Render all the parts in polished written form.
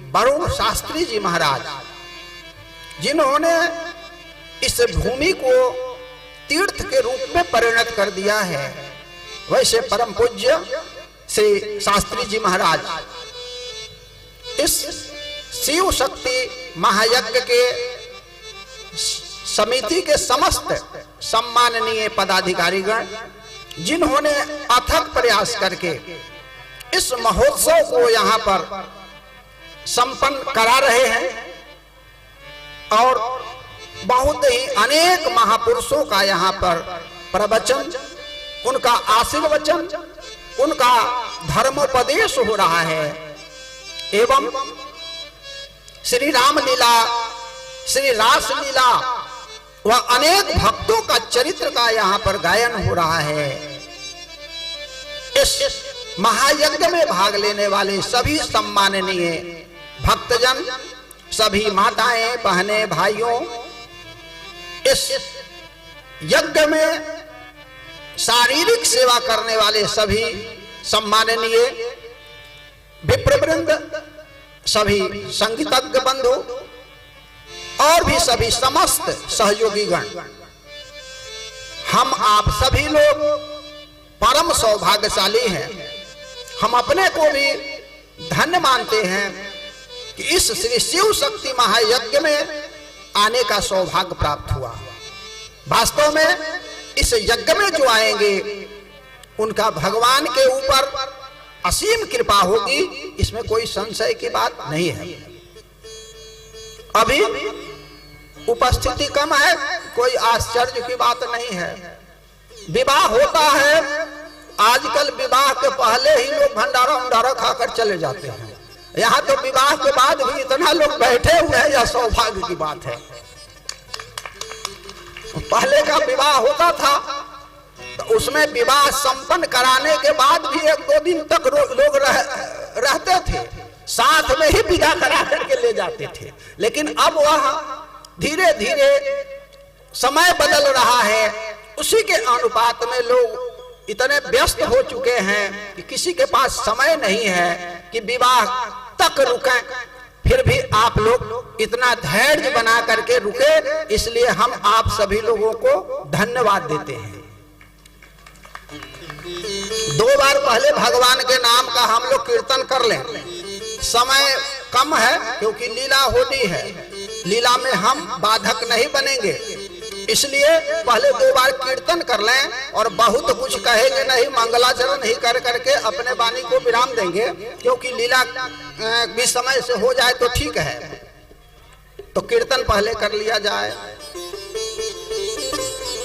वरुण शास्त्री जी महाराज, जिन्होंने इस भूमि को तीर्थ के रूप में परिणत कर दिया है, वैसे परम पूज्य श्री शास्त्री जी महाराज इस शिव शक्ति महायज्ञ के समिति के समस्त सम्माननीय पदाधिकारीगण, जिन्होंने अथक प्रयास करके इस महोत्सव को यहाँ पर संपन्न करा रहे हैं और बहुत ही अनेक महापुरुषों का यहाँ पर प्रवचन, उनका आशीर्वचन, उनका धर्मोपदेश हो रहा है एवं श्री रामलीला, श्री रास लीला व अनेक भक्तों का चरित्र का यहाँ पर गायन हो रहा है। इस महायज्ञ में भाग लेने वाले सभी सम्माननीय भक्तजन, सभी माताएं, बहनें, भाइयों, इस यज्ञ में शारीरिक सेवा करने वाले सभी सम्माननीय विप्रवृंद, सभी संगीतज्ञ बंधु और भी सभी समस्त सहयोगी गण, हम आप सभी लोग परम सौभाग्यशाली हैं। हम अपने को भी धन्य मानते हैं कि इस श्री शिव शक्ति महायज्ञ में आने का सौभाग्य प्राप्त हुआ। वास्तव में इस यज्ञ में जो आएंगे उनका भगवान के ऊपर असीम कृपा होगी, इसमें कोई संशय की बात नहीं है। अभी उपस्थिति कम है, कोई आश्चर्य की बात नहीं है। विवाह होता है, आजकल विवाह के पहले ही लोग भंडारा उंडारा खाकर चले जाते हैं। यहाँ तो विवाह के बाद भी इतना लोग बैठे हुए हैं, यह सौभाग्य की बात है। पहले का विवाह होता था तो उसमें विवाह संपन्न कराने के बाद भी 1-2 दिन तक लोग रहते थे, साथ में ही विदा करा करके ले जाते थे। लेकिन अब वह धीरे धीरे समय बदल रहा है, उसी के अनुपात में लोग इतने व्यस्त हो चुके हैं कि किसी के पास समय नहीं है कि विवाह तक रुकें। फिर भी आप लोग इतना धैर्य बना करके रुके, इसलिए हम आप सभी लोगों को धन्यवाद देते हैं। 2 बार पहले भगवान के नाम का हम लोग कीर्तन कर लें। समय कम है क्योंकि लीला होनी है, लीला में हम बाधक नहीं बनेंगे, इसलिए पहले 2 बार कीर्तन कर लें और बहुत कुछ कहेंगे नहीं, मंगलाचरण ही कर करके अपने वाणी को विराम देंगे, क्योंकि लीला भी समय से हो जाए तो ठीक है। तो कीर्तन पहले कर लिया जाए।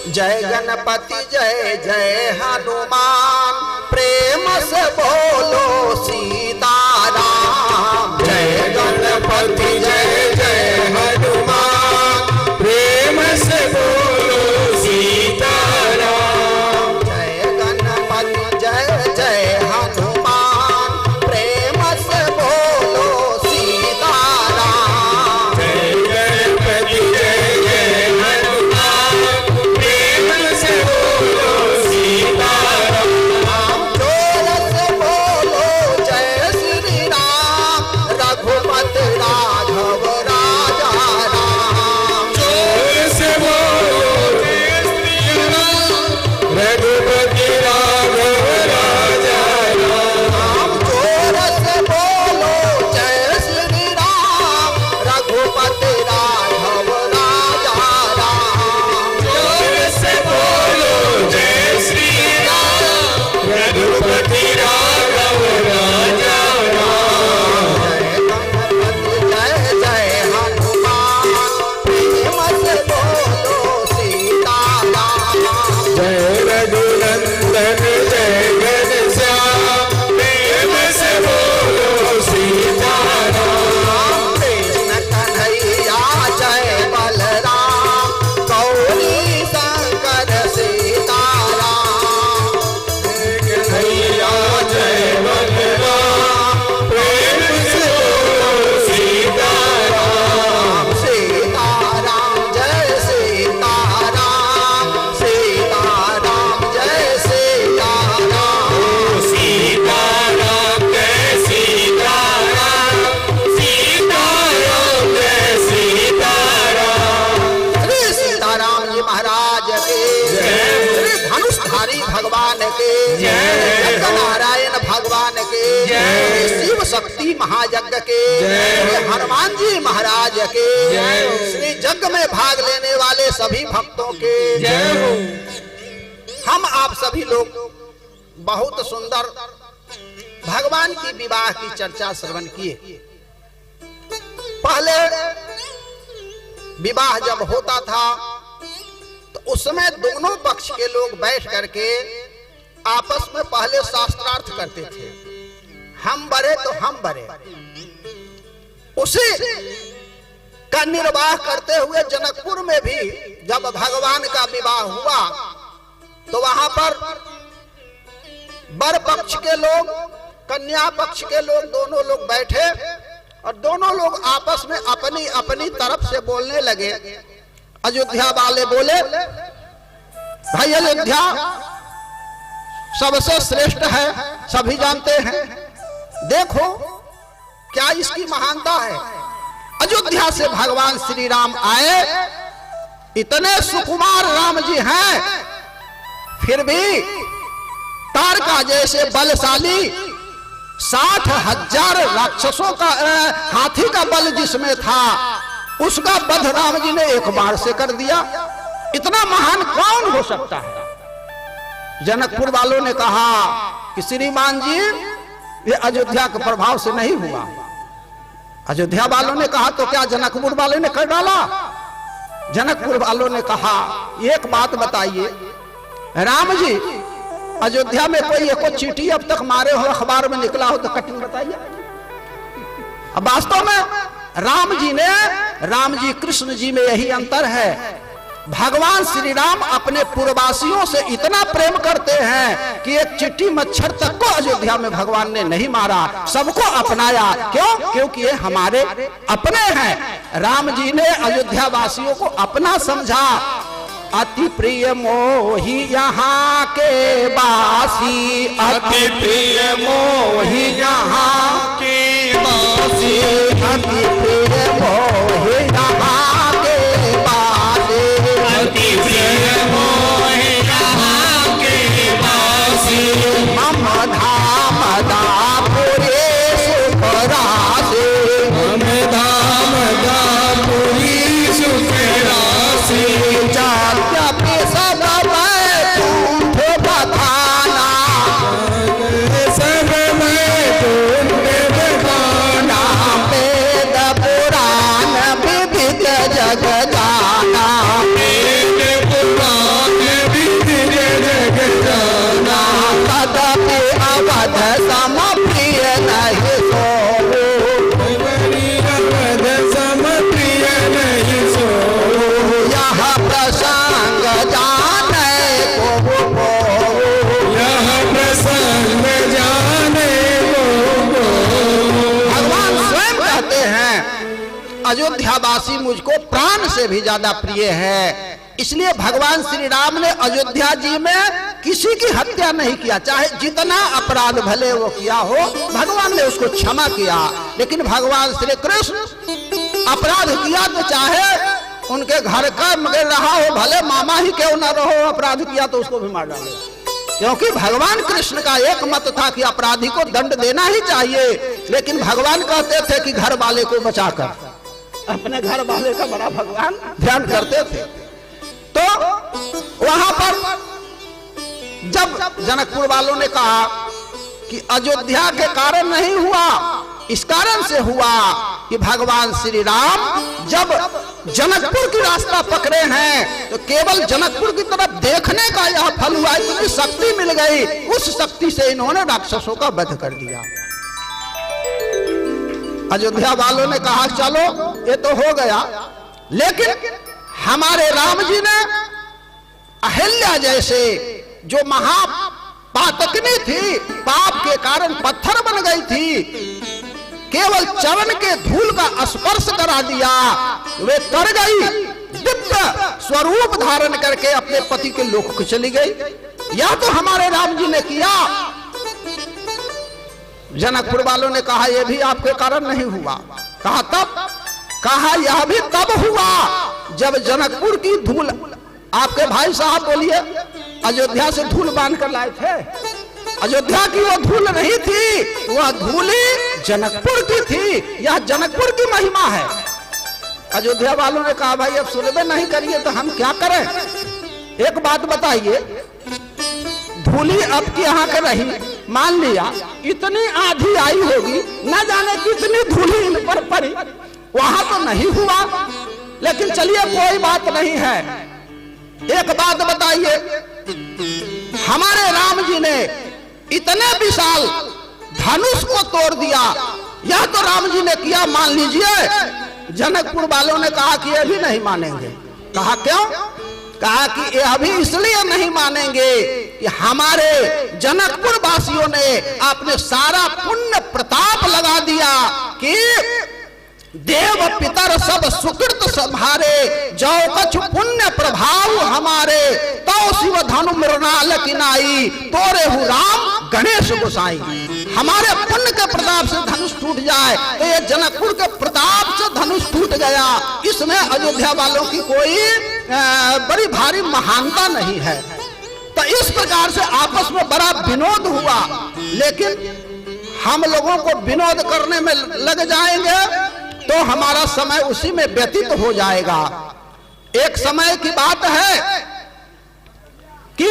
जय गणपति जय जय हनुमान, प्रेम से बोलो सीताराम। जय गणपति जय जय हनुमान, प्रेम से बोलो सीताराम। जय गणपति जय जय हनुमान, प्रेम से बोलो सीताराम। जय गणपति जय जय हनुमान, प्रेम से बोलो सीताराम। जोर से बोलो जय शक्ति महायज्ञ के, जय। हनुमान जी महाराज के, जय। श्री यज्ञ में भाग लेने वाले सभी भक्तों के जय हो। हम आप सभी लोग बहुत सुंदर भगवान की विवाह की चर्चा श्रवण किए। पहले विवाह जब होता था तो उसमें दोनों पक्ष के लोग बैठ करके आपस में पहले शास्त्रार्थ करते थे, हम बरे तो हम बरे। उसी का निर्वाह करते हुए जनकपुर में भी जब भगवान का विवाह हुआ तो वहां पर वर पक्ष के लोग कन्या पक्ष के लोग दोनों लोग बैठे और दोनों लोग आपस में अपनी अपनी तरफ से बोलने लगे। अयोध्या वाले बोले, भाई अयोध्या सबसे श्रेष्ठ है, सभी जानते हैं, देखो क्या इसकी महानता है। अयोध्या से भगवान श्री राम आए, इतने सुकुमार राम जी हैं, फिर भी तारका जैसे बलशाली 60,000 राक्षसों का हाथी का बल जिसमें था उसका वध राम जी ने एक बार से कर दिया। इतना महान कौन हो सकता है? जनकपुर वालों ने कहा कि श्रीमान जी ये अयोध्या के प्रभाव से नहीं हुआ। अयोध्या वालों ने कहा तो क्या जनकपुर वाले ने कर डाला? जनकपुर वालों ने कहा एक बात बताइए, राम जी अयोध्या में कोई एको चींटी अब तक मारे हो, अखबार में निकला हो तो कटिंग बताइए। अब वास्तव में राम जी कृष्ण जी में यही अंतर है। भगवान श्री राम अपने पूर्ववासियों से इतना प्रेम करते हैं कि एक चिट्टी मच्छर तक को अयोध्या में भगवान ने नहीं मारा, सबको अपनाया। क्यों? क्योंकि ये हमारे अपने हैं। राम जी ने अयोध्या वासियों को अपना समझा। अति प्रिय मोही यहाँ के वासी, अति प्रिय मोहि यहाँ के वासी, अति प्रिय मोही यहाँ के वासी, अति प्रिय मोहि यहाँ के वासी, मम धाम दापुरे सुख राशि, मम धाम दापुरी सुख राशि, जात्यपि सब वैकुंठ बखाना, सब मैं तुमने बखाना, वेद पुराण विविध जग जाना, वेद पुराण विविध जग जाना, तदपि अवध सम प्रिय नहीं सोऊ, अवध सम प्रिय नहीं सोऊ, यह प्रसंग जाने को यह प्रसंग जाने को। भगवान स्वयं कहते हैं अयोध्यावासी मुझको प्राण से भी ज्यादा प्रिय है। इसलिए भगवान श्री राम ने अयोध्या जी में किसी की हत्या नहीं किया, चाहे जितना अपराध भले वो किया हो भगवान ने उसको क्षमा किया। लेकिन भगवान श्री कृष्ण अपराध किया तो चाहे उनके घर का मगर रहा हो, भले मामा ही क्यों ना रहो, अपराध किया तो उसको भी मार डालेगा। क्योंकि भगवान कृष्ण का एक मत था कि अपराधी को दंड देना ही चाहिए। लेकिन भगवान कहते थे कि घर वाले को बचाकर, अपने घर वाले का बड़ा भगवान ध्यान करते थे। तो वहां पर जब जनकपुर वालों ने कहा कि अयोध्या के कारण नहीं हुआ, इस कारण से हुआ कि भगवान श्री राम जब जनकपुर की रास्ता पकड़े हैं तो केवल जनकपुर की तरफ देखने का यह फल हुआ, इतनी शक्ति मिल गई, उस शक्ति से इन्होंने राक्षसों का वध कर दिया। अयोध्या वालों ने कहा चलो ये तो हो गया, लेकिन हमारे राम जी ने अहिल्या जैसे जो महापातकनी थी, पाप के कारण पत्थर बन गई थी, केवल चरण के धूल का स्पर्श करा दिया, वे तर गई, दिव्य स्वरूप धारण करके अपने पति के लोक को चली गई। यह तो हमारे राम जी ने किया। जनकपुर वालों ने कहा यह भी आपके कारण नहीं हुआ। कहा तब? कहा यह भी तब हुआ जब जनकपुर की धूल, आपके भाई साहब बोलिए, अयोध्या से धूल बांध कर लाए थे। अयोध्या की वो धूल नहीं थी, वह धूली जनकपुर की थी, यह जनकपुर की महिमा है। अयोध्या वालों ने कहा भाई अब सुनबे नहीं करिए तो हम क्या करें। एक बात बताइए, धूली अब की यहाँ के रही, मान लिया इतनी आंधी आई होगी, न जाने कितनी धूली इन पर पड़ी, वहां तो नहीं हुआ, लेकिन चलिए कोई बात नहीं है। एक बात बताइए, हमारे राम जी ने इतने विशाल धनुष को तोड़ दिया, यह तो राम जी ने किया, मान लीजिए। जनकपुर वालों ने कहा कि ये भी नहीं मानेंगे। कहा क्यों? कहा कि यह भी इसलिए नहीं मानेंगे कि हमारे जनकपुर वासियों ने आपने सारा पुण्य प्रताप लगा दिया कि देव पितर सब सुकृत संभारे, जो कछु पुण्य प्रभाव हमारे, तो शिव धनु मृणाल किनाई, तोरे हु राम गणेश गोसाई। हमारे पुण्य के प्रताप से धनुष टूट जाए तो ये जनकपुर के प्रताप से धनुष टूट गया। इसमें अयोध्या वालों की कोई बड़ी भारी महानता नहीं है। तो इस प्रकार से आपस में बड़ा विनोद हुआ, लेकिन हम लोगों को विनोद करने में लग जाएंगे तो हमारा समय उसी में व्यतीत हो जाएगा। एक समय की बात है कि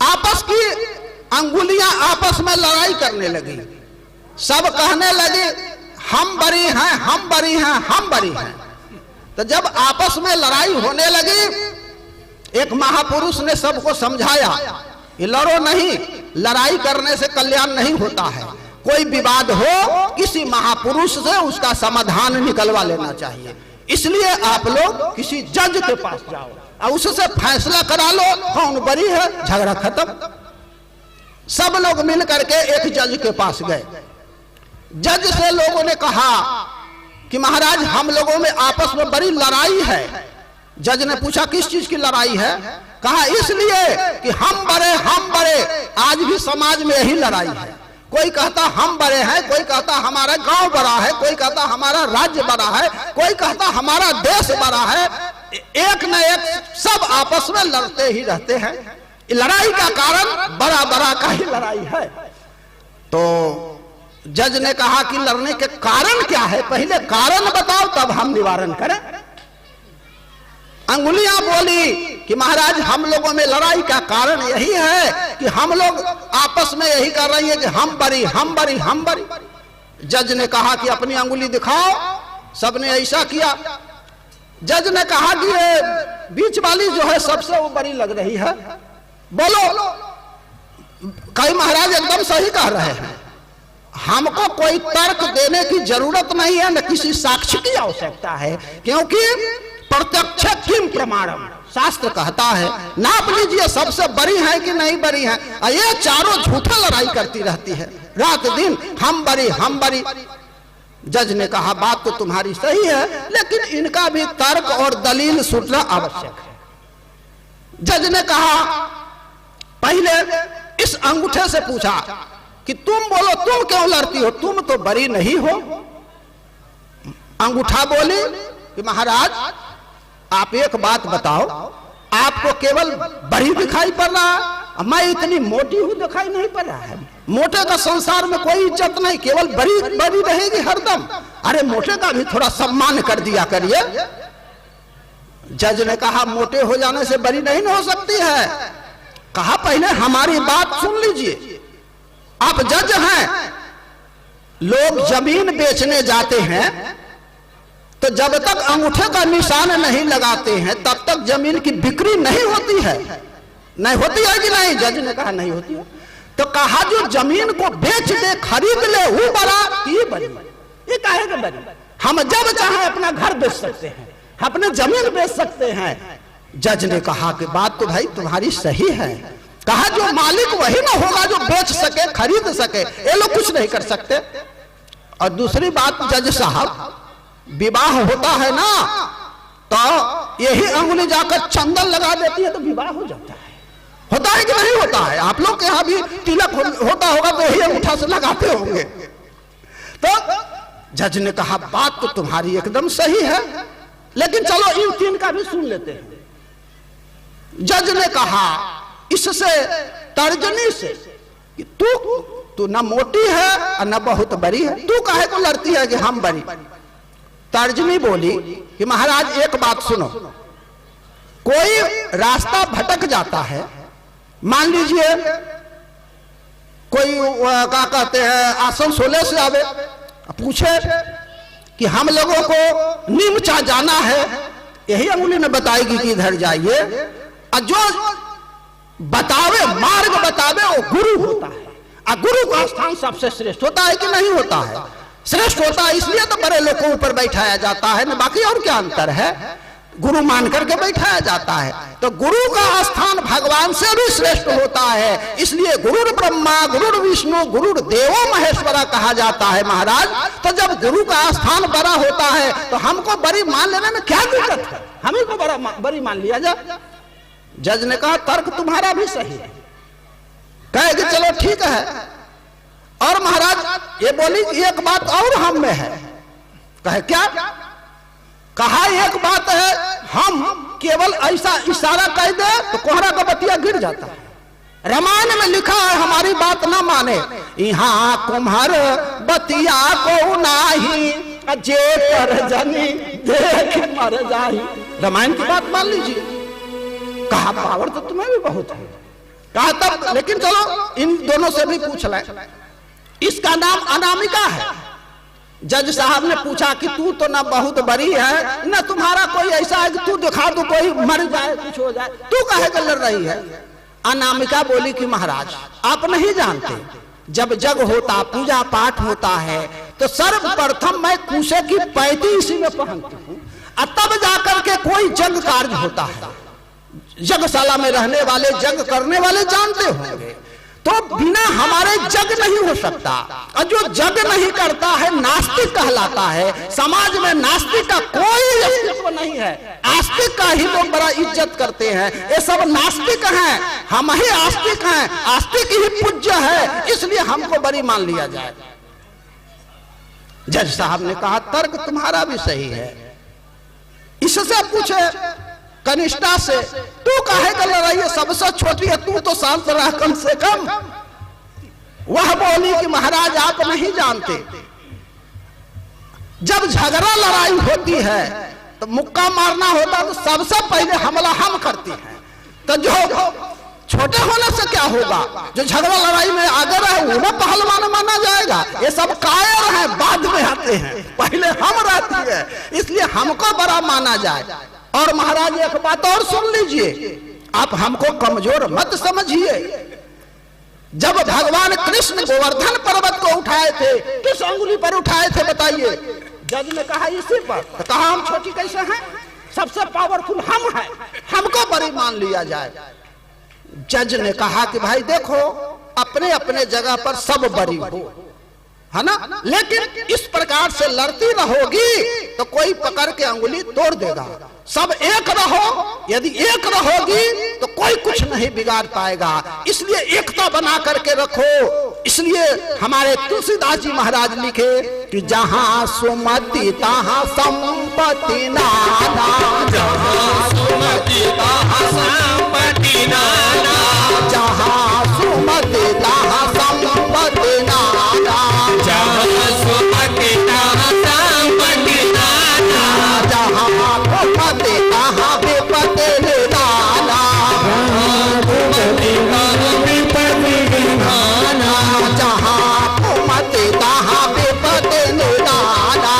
आपस की अंगुलियां आपस में लड़ाई करने लगी। सब कहने लगे हम बरी हैं, हम बरी हैं, हम बरी हैं। तो जब आपस में लड़ाई होने लगी, एक महापुरुष ने सबको समझाया, ये लड़ो नहीं, लड़ाई करने से कल्याण नहीं होता है। कोई विवाद हो, किसी महापुरुष से उसका समाधान निकलवा लेना चाहिए। इसलिए आप लोग किसी जज के पास जाओ और उससे फैसला करा लो, कौन बरी है, झगड़ा खत्म। सब लोग मिल करके एक जज के पास गए। जज से लोगों ने कहा कि महाराज हम लोगों में आपस में बड़ी लड़ाई है। जज ने पूछा किस चीज की लड़ाई है? कहा इसलिए कि हम बड़े, आज भी समाज में यही लड़ाई है। कोई कहता हम बड़े हैं, कोई कहता हमारा गांव बड़ा है, कोई कहता हमारा राज्य बड़ा है, कोई कहता हमारा देश बड़ा है। एक न एक सब आपस में लड़ते ही रहते हैं। लड़ाई का कारण बड़ा का ही लड़ाई है। तो जज ने कहा कि लड़ने के कारण क्या है, पहले कारण बताओ तब हम निवारण करें। अंगुलियां बोली कि महाराज हम लोगों में लड़ाई का कारण यही है कि हम लोग आपस में यही कर रही है कि हम बरी, हम बरी, हम बरी। जज ने कहा कि अपनी अंगुली दिखाओ। सबने ऐसा किया। जज ने कहा कि ये बीच वाली जो है सबसे वो बड़ी लग रही है, बोलो। कई महाराज एकदम सही कह रहे हैं, हमको कोई तर्क देने की जरूरत नहीं है, न किसी साक्ष्य की आवश्यकता है, क्योंकि प्रत्यक्ष किम प्रमाणम, शास्त्र कहता है। नाप लीजिए सबसे बड़ी है कि नहीं बड़ी है। ये चारों झूठा लड़ाई करती रहती है रात दिन, हम बड़ी, हम बड़ी। जज ने कहा बात तो तुम्हारी सही है, लेकिन इनका भी तर्क और दलील सुनना आवश्यक है। जज ने कहा पहले इस अंगूठे से पूछा कि तुम बोलो, तुम क्यों लड़ती हो, तुम तो बरी नहीं हो। अंगूठा बोली कि महाराज आप एक बात बताओ, आपको केवल बड़ी दिखाई पड़ रहा है, मैं इतनी मोटी हूं दिखाई नहीं पड़ रहा है। मोटे का संसार में कोई इज्जत नहीं, केवल बड़ी बड़ी रहेगी हरदम। अरे मोटे का भी थोड़ा सम्मान कर दिया करिए। जज ने कहा मोटे हो जाने से बड़ी नहीं हो सकती है। कहा पहले हमारी बात सुन लीजिए। आप जज हैं, लोग जमीन बेचने जाते हैं तो जब तक अंगूठे का निशान नहीं लगाते हैं तब तक जमीन की बिक्री नहीं होती है। नहीं होती है कि नहीं? जज ने कहा नहीं होती है। तो कहा जो जमीन को बेच दे, खरीद ले, वो बड़ा, ये बड़ी। ये काहे के बड़ी? हम जब चाहे अपना घर बेच सकते हैं, अपने जमीन बेच सकते हैं। जज ने कहा कि बात तो भाई तुम्हारी सही है। कहा जो मालिक वही ना होगा जो बेच सके, खरीद सके, ये लोग कुछ नहीं कर सकते। और दूसरी बात जज साहब, विवाह होता है ना तो यही अंगुली जाकर चंदन लगा देती है तो विवाह हो जाता है। होता है कि नहीं होता है? आप लोग के यहाँ भी तिलक होता होगा तो यही अंगूठा से लगाते होंगे। तो जज ने कहा बात तो तुम्हारी एकदम सही है, लेकिन चलो इन तीन का भी सुन लेते हैं। जज ने कहा इससे तर्जनी से कि तू तू न मोटी है और न बहुत बड़ी है, तू काहे को लड़ती है कि हम बड़ी। तर्जनी बोली कि महाराज एक बात सुनो, कोई रास्ता भटक जाता है, मान लीजिए कोई क्या कहते हैं आसनसोले से आवे, पूछे कि हम लोगों को नीमचा जाना है, यही अंगुली ने बताएगी कि इधर जाइए, और जो बतावे मार्ग बतावे वो गुरु होता है। और गुरु का स्थान सबसे श्रेष्ठ होता है कि नहीं होता है? श्रेष्ठ होता है, इसलिए तो बड़े लोगों को ऊपर बैठाया जाता है ना, बाकी और क्या अंतर है? गुरु मान करके बैठाया जाता है। तो गुरु का स्थान भगवान से भी श्रेष्ठ होता है, इसलिए गुरुर ब्रह्मा गुरुर विष्णु गुरुर देवो महेश्वरा कहा जाता है महाराज। तो जब गुरु का स्थान बड़ा होता है तो हमको बड़ी मान लेने में क्या दिक्कत है? हमें को बड़ी मान लिया जाए। जज ने कहा तर्क तुम्हारा भी सही है, कहे कि चलो ठीक है। और महाराज ये बोली एक बात और हम में है। कहे क्या? कहा एक बात है, हम केवल ऐसा इशारा कह दे तो कोहरा का बतिया गिर जाता है। रामायण में लिखा है हमारी बात ना माने, यहाँ कुम्हार बतिया को नाही जे पर जनी देख मर जाही। रामायण की बात मान लीजिए। कहा पावर तो तुम्हें भी बहुत है। कहा तब लेकिन चलो इन दोनों से भी पूछ ले, इसका नाम अनामिका है। जज साहब ने पूछा कि तू तो ना बहुत बड़ी है ना तुम्हारा कोई ऐसा है कि तू दिखा दो कोई मर जाए कुछ हो जाए, तू काहे कर लड़ रही है? अनामिका बोली कि महाराज आप नहीं जानते, जब जग होता पूजा पाठ होता है तो सर्वप्रथम मैं कुशे की पैती इसी में पहनती हूँ, और तब जाकर के कोई जग कार्य होता है। जगशाला में रहने वाले जग करने वाले जानते होंगे, तो बिना हमारे जग नहीं हो सकता। और जो जग नहीं करता है नास्तिक कहलाता है। समाज में नास्तिक का कोई अस्तित्व नहीं है, आस्तिक का ही लोग बड़ा इज्जत करते हैं। ये सब नास्तिक हैं, हम ही आस्तिक हैं, आस्तिक ही पूज्य है, इसलिए हमको बड़ी मान लिया जाए। जज साहब ने कहा तर्क तुम्हारा भी सही है। इससे पूछे कनिष्ठा से, तू काहे कर लड़ाई है? सबसे छोटी है, तू तो शांत रह कम से कम। वह बोली कि महाराज आप नहीं जानते, जब झगड़ा लड़ाई होती है तो मुक्का मारना होता तो सबसे पहले हमला हम करते हैं। तो जो छोटे होने से क्या होगा, जो झगड़ा लड़ाई में आगे रहे उन्हें पहलवान माना जाएगा। ये सब कायर हैं, बाद में आते हैं, पहले हम रहती है, इसलिए हमको बड़ा माना जाए। और महाराज एक बात और सुन लीजिए, आप हमको कमजोर मत समझिए। जब भगवान कृष्ण गोवर्धन पर्वत को उठाए थे, किस अंगुली पर उठाए थे बताइए? जज ने कहा इसी पर। तो कहा हम छोटी कैसे हैं? सबसे पावरफुल हम हैं, हमको बड़ी मान लिया जाए। जज ने कहा कि भाई देखो अपने अपने जगह पर सब बड़ी हो, है ना, लेकिन इस प्रकार से लड़ती रहोगी तो कोई पकड़ के अंगुली तोड़ देगा। सब एक रहो, यदि एक रहोगी तो कोई कुछ नहीं बिगाड़ पाएगा, इसलिए एकता बना करके रखो। इसलिए हमारे तुलसीदास जी महाराज लिखे कि जहां सुमति तहां संपत्ति नाना, जहाँ सुमति तहाँ संपत्ति नाना, जहां सुमति तहां संपत्ति नाना, जहाँ सुमति तहाँ संपत्ति नाना, जहां कुमति तहां विपत्ति निदाना, कुमति तहाँ विपत्ति निदाना, जहां कुमति तहां विपत्ति निदाना,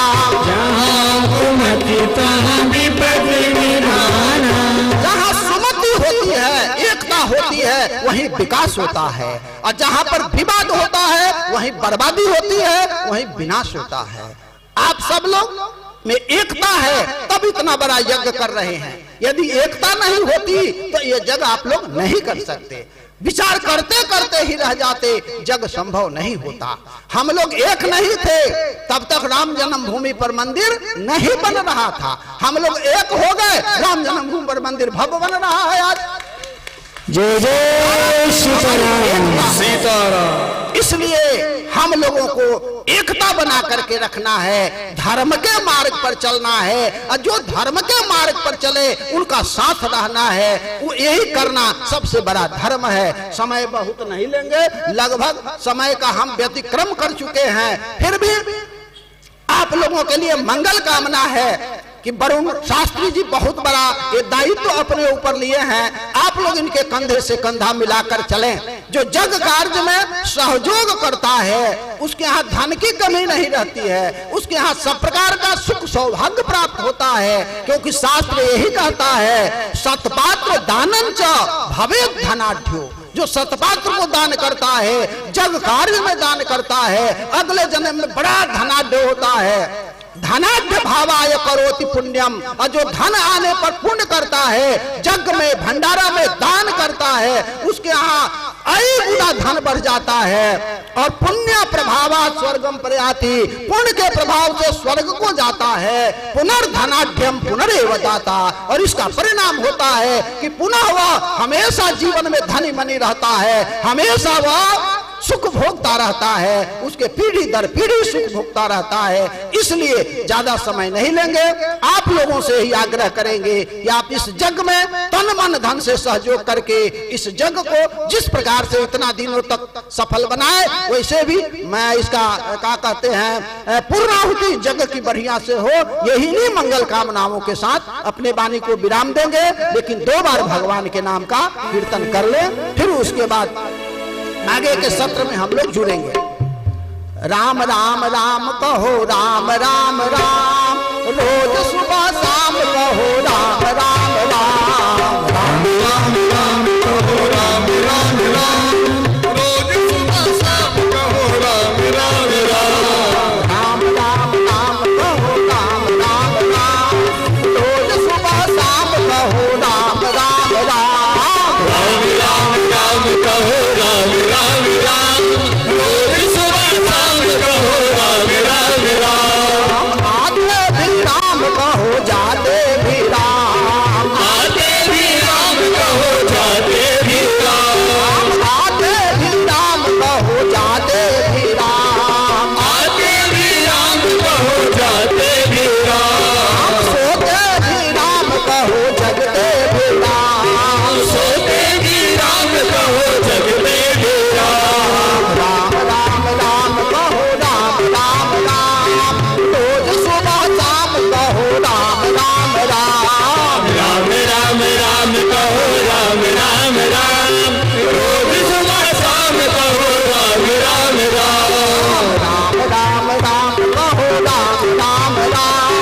जहाँ कुमति तहाँ विपत्ति निदाना। जहां सुमति होती है, एकता होती है, वहीं विकास होता है, और जहां पर विवाद होता है वहीं बर्बादी होती है, वहीं विनाश होता है। आप सब लोग में एकता है तब इतना बड़ा यज्ञ कर रहे हैं। यदि एकता नहीं होती तो ये जग आप लोग नहीं कर सकते। विचार करते करते ही रह जाते, जग संभव नहीं होता। हम लोग एक नहीं थे तब तक राम जन्मभूमि पर मंदिर नहीं बन रहा था। हम लोग एक हो गए, राम जन्मभूमि पर मंदिर भव्य बन रहा है आज। जय जय सीताराम। सीताराम। इसलिए हम लोगों को एकता बना करके रखना है, धर्म के मार्ग पर चलना है, और जो धर्म के मार्ग पर चले उनका साथ रहना है, वो यही करना सबसे बड़ा धर्म है। समय बहुत नहीं लेंगे, लगभग समय का हम व्यतिक्रम कर चुके हैं, फिर भी आप लोगों के लिए मंगल कामना है कि वरुण शास्त्री जी बहुत बड़ा ये दायित्व अपने ऊपर लिए हैं, आप लोग इनके कंधे से कंधा मिलाकर चलें। जो जग कार्य में सहयोग करता है उसके यहाँ धन की कमी नहीं रहती है, उसके यहाँ सब प्रकार का सुख सौभाग्य प्राप्त होता है, क्योंकि शास्त्र यही कहता है सतपात्र दानं च भवेत् धनाढ्यो। जो सतपात्र को दान करता है, जग कार्य में दान करता है, अगले जन्म में बड़ा धनाढ्य होता है। धनाढ्य भावाय करोति पुण्यम, और जो धन आने पर पुण्य करता है, जग में भंडारा में दान करता है, उसके यहाँ कई गुना धन बढ़ जाता है। और पुण्य प्रभावात् स्वर्गम प्रयाति, पुण्य के प्रभाव से स्वर्ग को जाता है। पुनर्धनाढ्यम पुनरेव दाता, और इसका परिणाम होता है कि पुनः वह हमेशा जीवन में धनी मनी रहता है, हमेशा वह सुख भोगता रहता है, उसके पीढ़ी दर पीढ़ी सुख भोगता रहता है। इसलिए ज्यादा समय नहीं लेंगे, आप लोगों से ही आग्रह करेंगे कि आप इस जग में तन मन धन से सहयोग करके इस जग को जिस प्रकार से इतना दिनों तक सफल बनाए, वैसे भी मैं इसका क्या कहते हैं पूर्णाहुति जग की बढ़िया से हो, यही नहीं मंगल कामनाओं के साथ अपने वाणी को विराम देंगे। लेकिन 2 बार भगवान के नाम का कीर्तन कर ले, फिर उसके बाद आगे के सत्र में हम लोग जुड़ेंगे। राम राम राम कहो, राम राम राम, रोज सुबह शाम कहो राम राम राम, राम राम राम कहो राम राम राम, रोज सुबह शाम कहो राम राम राम, राम राम राम कहो राम राम राम, रोज सुबह शाम कहो राम राम राम, राम राम राम कहो राम राम राम, रोज सुबह शाम कहो राम राम राम, आते भी राम कहो जाते भी राम, आते भी राम कहो जाते भी राम, आते भी राम कहो जाते भी राम, आते भी राम कहो जाते भी राम, सोते भी राम कहो जगते भी राम, सोते भी राम कहो जगते भी राम, राम राम राम कहो राम राम राम, रोज सुबह शाम कहो राम राम राम, राम राम राम कहो राम राम राम, रोज सुबह शाम कहो राम राम राम, राम राम राम कहो राम राम राम,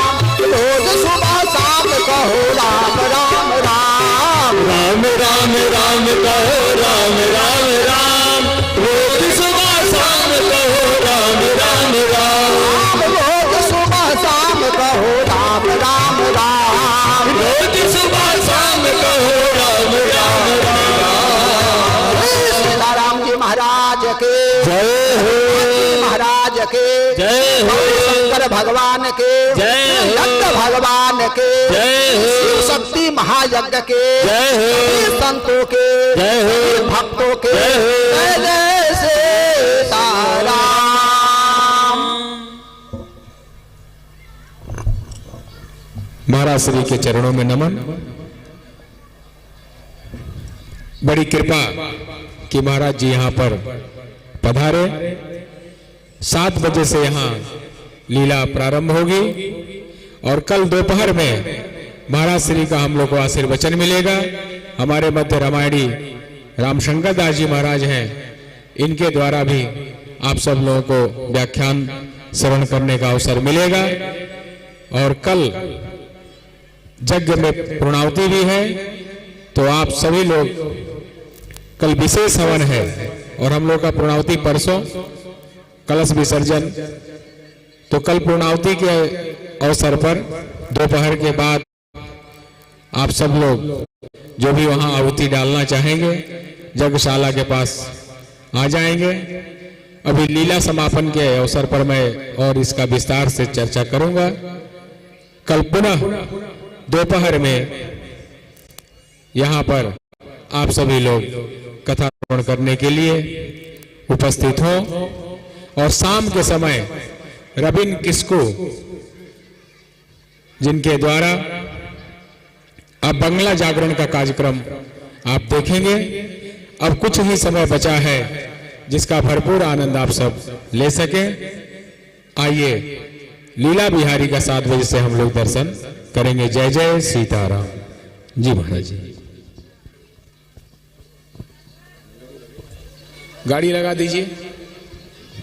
रोज सुबह शाम कहो राम राम राम, राम राम राम कहो राम राम राम, रोज सुबह शाम कहो राम राम राम, रोज सुबह शाम कहो राम राम राम, रोज सुबह शाम कहो राम राम राम। सीताराम जी महाराज के जय हो, महाराज के जय हो, शंकर भगवान के जय हो, यज्ञ भगवान के जय हो, शिव शक्ति महायज्ञ के जय हो, संतों के जय हो, भक्तों के जय हो, जय सीताराम। महाराज श्री के चरणों में नमन। बड़ी कृपा कि महाराज जी यहाँ पर पधारे। 7 बजे से यहाँ लीला प्रारंभ होगी और कल दोपहर में महाराज श्री का हम लोग को आशीर्वचन मिलेगा। हमारे मध्य रामायणी रामशंकर दास जी महाराज हैं, इनके द्वारा भी आप सब लोगों को व्याख्यान श्रवण करने का अवसर मिलेगा। और कल यज्ञ में पूर्णाहुति भी है, तो आप सभी लोग, कल विशेष हवन है और हम लोग का पूर्णाहुति परसों, कलश विसर्जन। तो कल पूर्णाहुति के अवसर पर दोपहर के बाद आप सब लोग जो भी वहां आहुति डालना चाहेंगे यज्ञशाला के पास आ जाएंगे। अभी लीला समापन के अवसर पर मैं और इसका विस्तार से चर्चा करूंगा। कल पुनः दोपहर में यहाँ पर आप सभी लोग कथा श्रवण करने के लिए उपस्थित हो। और शाम के समय रबिन किस्कू जिनके द्वारा अब बंगला जागरण का कार्यक्रम आप देखेंगे। अब कुछ ही समय बचा है जिसका भरपूर आनंद आप सब ले सकें। आइए लीला बिहारी का 7 बजे से हम लोग दर्शन करेंगे। जय जय सीताराम। जी महाराज जी, गाड़ी लगा दीजिए।